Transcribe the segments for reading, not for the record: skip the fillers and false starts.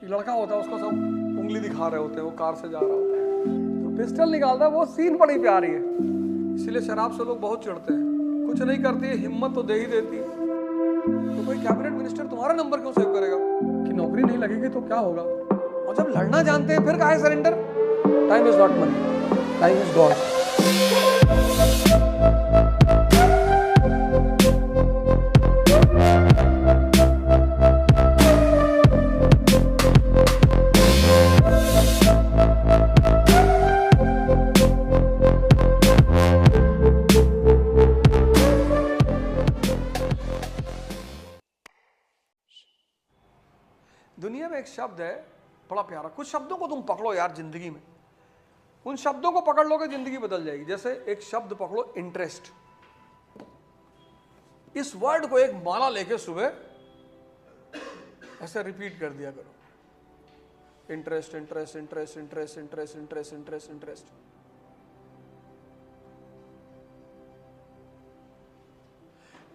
लड़का होता है उसको सब उंगली दिखा रहे होते हैं, वो कार से जा रहा होता है तो पिस्टल निकालता है। वो सीन बड़ी प्यारी है, इसलिए शराब से लोग बहुत चिढ़ते हैं। कुछ नहीं करती है, हिम्मत तो दे ही देती है। तो कोई कैबिनेट मिनिस्टर तुम्हारा नंबर क्यों सेव करेगा कि नौकरी नहीं लगेगी तो क्या होगा। और जब लड़ना जानते हैं फिर काहे surrender. Time is not money, time is God. दुनिया में एक शब्द है बड़ा प्यारा, कुछ शब्दों को तुम पकड़ो यार जिंदगी में, उन शब्दों को पकड़ लोगे जिंदगी बदल जाएगी। जैसे एक शब्द पकड़ो इंटरेस्ट, इस वर्ड को एक माला लेके सुबह ऐसे रिपीट कर दिया करो। Interest interest interest interest interest interest interest interest.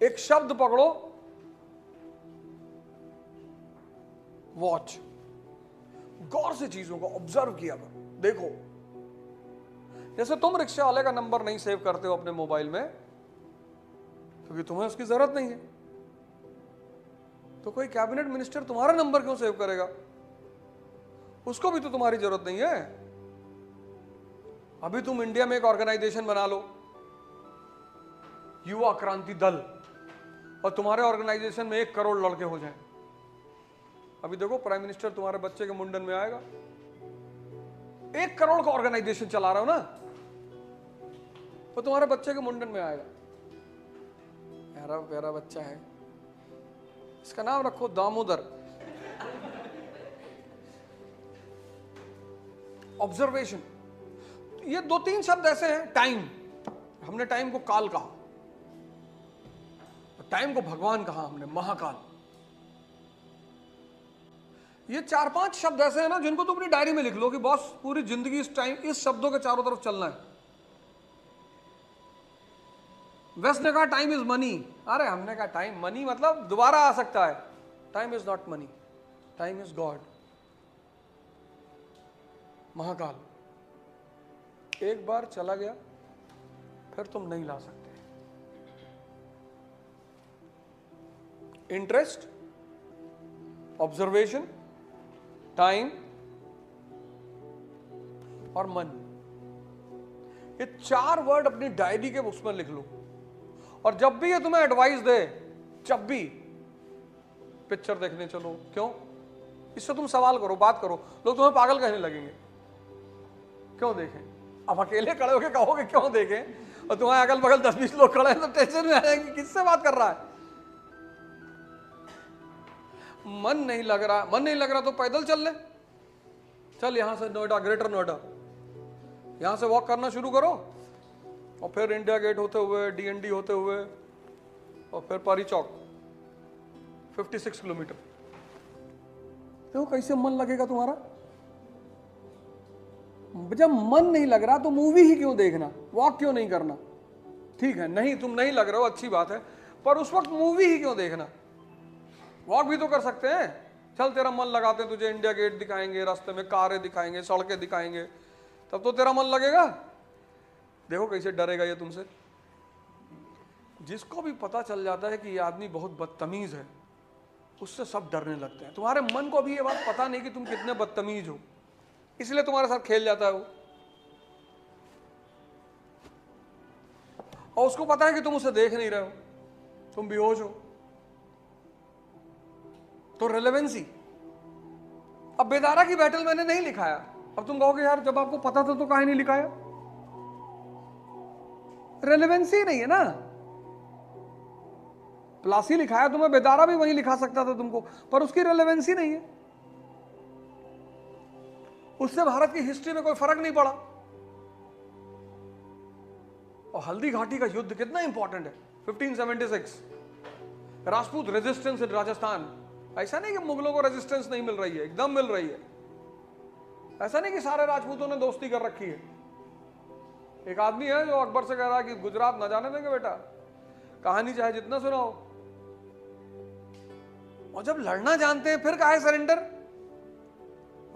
एक शब्द पकड़ो वॉच, गौर से चीजों को ऑब्जर्व किया करो, देखो। जैसे तुम रिक्शा वाले का नंबर नहीं सेव करते हो अपने मोबाइल में क्योंकि तुम्हें उसकी जरूरत नहीं है, तो कोई कैबिनेट मिनिस्टर तुम्हारा नंबर क्यों सेव करेगा, उसको भी तो तुम्हारी जरूरत नहीं है। अभी तुम इंडिया में एक ऑर्गेनाइजेशन बना लो, युवा क्रांति दल, और तुम्हारे ऑर्गेनाइजेशन में 1 करोड़ लड़के हो जाएं। अभी देखो प्राइम मिनिस्टर तुम्हारे बच्चे के मुंडन में आएगा, 1 करोड़ का ऑर्गेनाइजेशन चला रहा हो ना, तो तुम्हारे बच्चे के मुंडन में आएगा। प्यारा प्यारा बच्चा है, इसका नाम रखो दामोदर। ऑब्जर्वेशन, ये 2-3 शब्द ऐसे हैं। टाइम, हमने टाइम को काल कहा, टाइम को भगवान कहा हमने, महाकाल। ये 4-5 शब्द ऐसे हैं ना जिनको तुम अपनी डायरी में लिख लो कि बॉस पूरी जिंदगी इस टाइम, इस शब्दों के चारों तरफ चलना है। वेस्ट ने कहा टाइम इज मनी, अरे हमने कहा टाइम मनी मतलब दोबारा आ सकता है। Time is not money, time is God, Mahakal. एक बार चला गया फिर तुम नहीं ला सकते। इंटरेस्ट, ऑब्जर्वेशन, टाइम और मन, ये 4 वर्ड अपनी डायरी के उसमें लिख लो। और जब भी ये तुम्हें एडवाइस दे, जब भी पिक्चर देखने चलो, क्यों, इससे तुम सवाल करो, बात करो, लोग तुम्हें पागल कहने लगेंगे। क्यों देखें, अब अकेले खड़े होकर कहोगे क्यों देखें, और तुम्हारे अगल बगल 10-20 लोग खड़े हैं तो टेंशन में आ जाएंगे, किससे बात कर रहा है। मन नहीं लग रहा, मन नहीं लग रहा तो पैदल चल ले, चल यहां से नोएडा, ग्रेटर नोएडा, यहां से वॉक करना शुरू करो, और फिर इंडिया गेट होते हुए, डीएनडी होते हुए, और फिर पारी चौक, 56 किलोमीटर। तो कैसे मन लगेगा तुम्हारा। जब मन नहीं लग रहा तो मूवी ही क्यों देखना, वॉक क्यों नहीं करना। ठीक है, नहीं तुम नहीं लग रहे हो, अच्छी बात है, पर उस वक्त मूवी ही क्यों देखना, वॉक भी तो कर सकते हैं। चल तेरा मन लगाते हैं, तुझे इंडिया गेट दिखाएंगे, रास्ते में कारें दिखाएंगे, सड़कें दिखाएंगे, तब तो तेरा मन लगेगा। देखो कैसे डरेगा ये तुमसे। जिसको भी पता चल जाता है कि ये आदमी बहुत बदतमीज है, उससे सब डरने लगते हैं। तुम्हारे मन को भी ये बात पता नहीं कि तुम कितने बदतमीज हो, इसलिए तुम्हारे साथ खेल जाता है वो। और उसको पता है कि तुम उसे देख नहीं रहे हो, तुम बेहोश हो, तो रेलेवेंसी। अब बेदारा की बैटल मैंने नहीं लिखाया, अब तुम कहोगे यार जब आपको पता था तो काहे नहीं लिखाया। रेलेवेंसी नहीं है ना। प्लासी लिखाया तुम्हें, बेदारा भी वहीं लिखा सकता था तुमको, पर उसकी रेलेवेंसी नहीं है, उससे भारत की हिस्ट्री में कोई फर्क नहीं पड़ा। और हल्दी घाटी का युद्ध कितना इंपॉर्टेंट है, 1576, राजपूत रेजिस्टेंस इन राजस्थान। ऐसा नहीं कि मुगलों को रेजिस्टेंस नहीं मिल रही है, एकदम मिल रही है। ऐसा नहीं कि सारे राजपूतों ने दोस्ती कर रखी है। एक आदमी है जो अकबर से कह रहा है कि गुजरात न जाने देंगे बेटा, कहानी चाहे जितना सुनाओ। और जब लड़ना जानते हैं फिर काहे सरेंडर।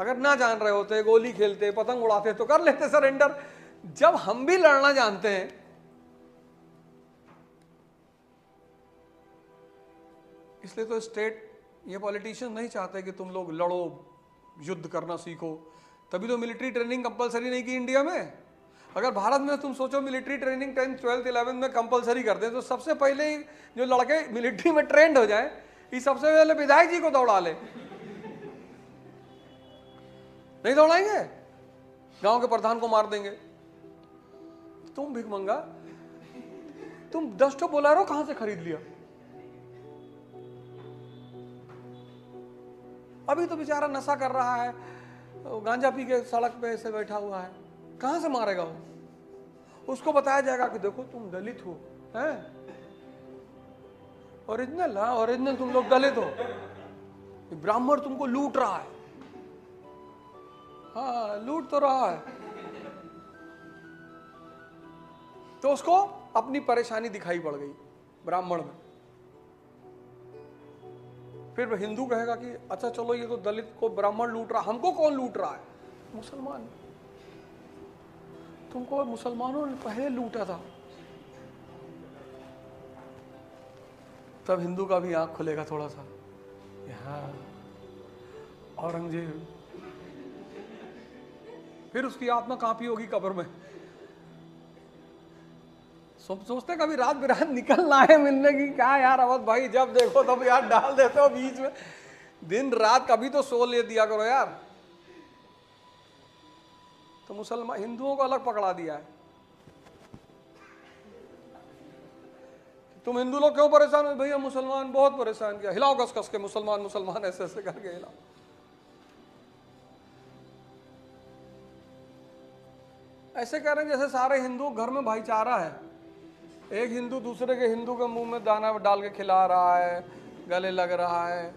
अगर ना जान रहे होते, गोली खेलते, पतंग उड़ाते तो कर लेते सरेंडर। जब हम भी लड़ना जानते हैं, इसलिए तो स्टेट, ये पॉलिटिशियन नहीं चाहते कि तुम लोग लड़ो, युद्ध करना सीखो, तभी तो मिलिट्री ट्रेनिंग कंपलसरी नहीं की इंडिया में। अगर भारत में तुम सोचो military training 10th 12th 11th में कंपलसरी कर दें, तो सबसे पहले ही जो लड़के मिलिट्री में ट्रेंड हो जाए, ये सबसे पहले विधायक जी को दौड़ा ले। नहीं दौड़ाएंगे, गांव के प्रधान को मार देंगे। तुम भिखमंगा, तुम 10 ठो बोलेरो कहां से खरीद लिया? अभी तो बेचारा नशा कर रहा है, गांजा पी के सड़क पे ऐसे बैठा हुआ है, कहां से मारेगा वो? उसको बताया जाएगा कि देखो तुम दलित हो, हैं? ओरिजिनल, हाँ ओरिजिनल, तुम लोग दलित हो, ब्राह्मण तुमको लूट रहा है। हाँ लूट तो रहा है। तो उसको अपनी परेशानी दिखाई पड़ गई ब्राह्मण में। फिर हिंदू कहेगा कि अच्छा चलो ये तो दलित को ब्राह्मण लूट रहा, हमको कौन लूट रहा है? मुसलमान। तुमको मुसलमानों ने पहले लूटा था। तब हिंदू का भी आंख खुलेगा थोड़ा सा, हाँ औरंगजेब। फिर उसकी आत्मा कांपी होगी कब्र में। सोचते कभी रात बिरात निकलना है मिलने की, क्या यार अवध भाई, जब देखो तब यार डाल देते हो बीच में, दिन रात कभी तो सो ले दिया करो यार। तो मुसलमान हिंदुओं को अलग पकड़ा दिया है। तुम हिंदू लोग क्यों परेशान हो? भैया मुसलमान बहुत परेशान किया, हिलाओ कस कस के, मुसलमान मुसलमान ऐसे ऐसे करके हिलाओ। ऐसे कह रहे हैं जैसे सारे हिंदू घर में भाईचारा है। एक हिंदू दूसरे के हिंदू के मुंह में दाना डाल के खिला रहा है, गले लग रहा है।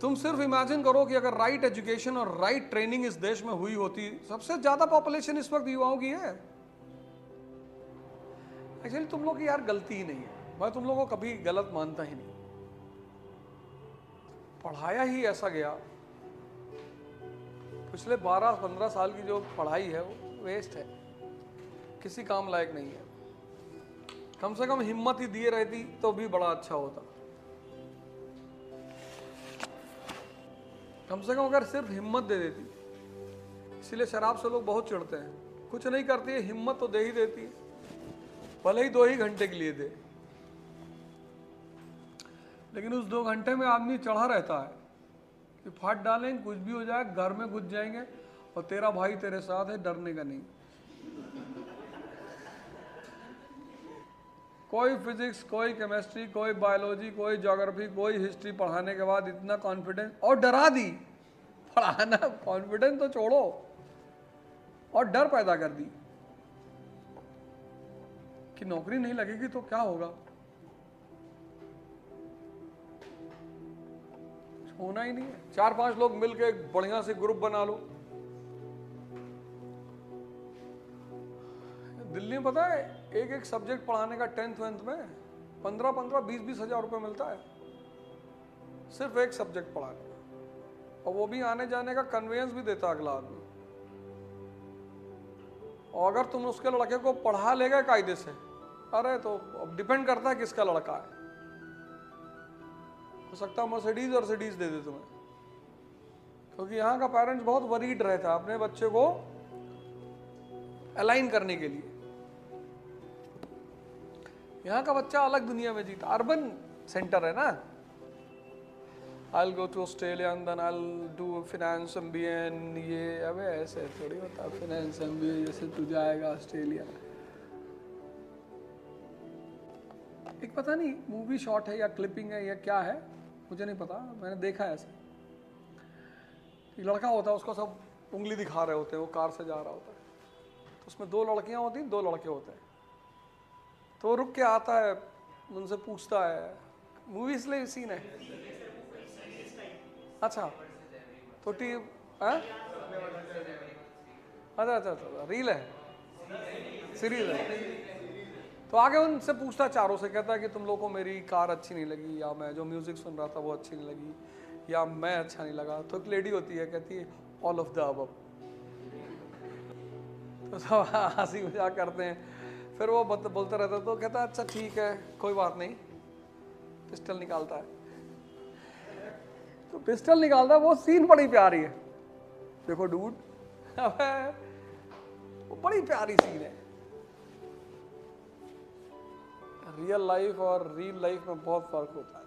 तुम सिर्फ इमेजिन करो कि अगर राइट एजुकेशन और राइट ट्रेनिंग इस देश में हुई होती, सबसे ज्यादा पॉपुलेशन इस वक्त युवाओं की है। एक्चुअली तुम लोग की यार गलती ही नहीं है, मैं तुम लोगों को कभी गलत मानता ही नहीं। पढ़ाया ही ऐसा गया, पिछले 12-15 साल की जो पढ़ाई है वो वेस्ट है, किसी काम लायक नहीं है। कम से कम हिम्मत ही दिए रहती तो भी बड़ा अच्छा होता। कम से कम अगर सिर्फ हिम्मत दे देती। इसीलिए शराब से लोग बहुत चिढ़ते हैं, कुछ नहीं करती है, हिम्मत तो दे ही देती है, भले ही 2 ही घंटे के लिए दे, लेकिन उस 2 घंटे में आदमी चढ़ा रहता है कि फाड़ डालेंगे, कुछ भी हो जाए, घर में घुस जाएंगे और तेरा भाई तेरे साथ है, डरने का नहीं। कोई फिजिक्स, कोई केमिस्ट्री, कोई बायोलॉजी, कोई ज्योग्राफी, कोई हिस्ट्री पढ़ाने के बाद इतना कॉन्फिडेंस, और डरा दी। पढ़ाना, कॉन्फिडेंस तो छोड़ो, और डर पैदा कर दी कि नौकरी नहीं लगेगी तो क्या होगा। होना ही नहीं है। 4-5 लोग मिलकर एक बढ़िया से ग्रुप बना लो। दिल्ली में पता है एक सब्जेक्ट पढ़ाने का 10th 12th में 15-15, 20-20 हजार रुपये मिलता है, सिर्फ एक सब्जेक्ट पढ़ाने का। और वो भी आने जाने का कन्वेंस भी देता अगला आदमी। और अगर तुम उसके लड़के को पढ़ा लेगा कायदे से, अरे तो अब डिपेंड करता है किसका लड़का है, हो सकता है मर्सिडीज और सिडीज दे दे तुम्हें, क्योंकि यहाँ का पेरेंट्स बहुत वरीड रहता है अपने बच्चे को अलाइन करने के लिए। यहाँ का बच्चा अलग दुनिया में जीता, अर्बन सेंटर है ना। I'll go to Australia and then I'll do finance MBA and ये, अबे ऐसे थोड़ी होता है finance MBA जैसे तू जाएगा ऑस्ट्रेलिया। एक पता नहीं मूवी शॉट है या क्लिपिंग है या क्या है, मुझे नहीं पता, मैंने देखा है ऐसे। एक लड़का होता है, उसको सब उंगली दिखा रहे होते हैं, वो कार से जा रहा होता है, तो उसमें 2 लड़कियां होती हैं, 2 लड़के होते हैं। तो वो रुक के आता है, उनसे पूछता है, मूवी इसलिए सीन है। अच्छा तो अच्छा रील है, सीरीज है। तो आगे उनसे पूछता चारों से, कहता है कि तुम लोगों को मेरी कार अच्छी नहीं लगी, या मैं जो म्यूजिक सुन रहा था वो अच्छी नहीं लगी, या मैं अच्छा नहीं लगा। तो एक लेडी होती है, कहती है ऑल ऑफ द अबव। तो सब हंसी मजाक करते हैं। फिर वो बोलता रहता है, तो कहता है अच्छा ठीक है कोई बात नहीं। पिस्टल निकालता है, तो पिस्टल निकालता है, वो सीन बड़ी प्यारी है। देखो डूड, वो बड़ी प्यारी सीन है। रियल लाइफ और रियल लाइफ में बहुत फर्क होता है।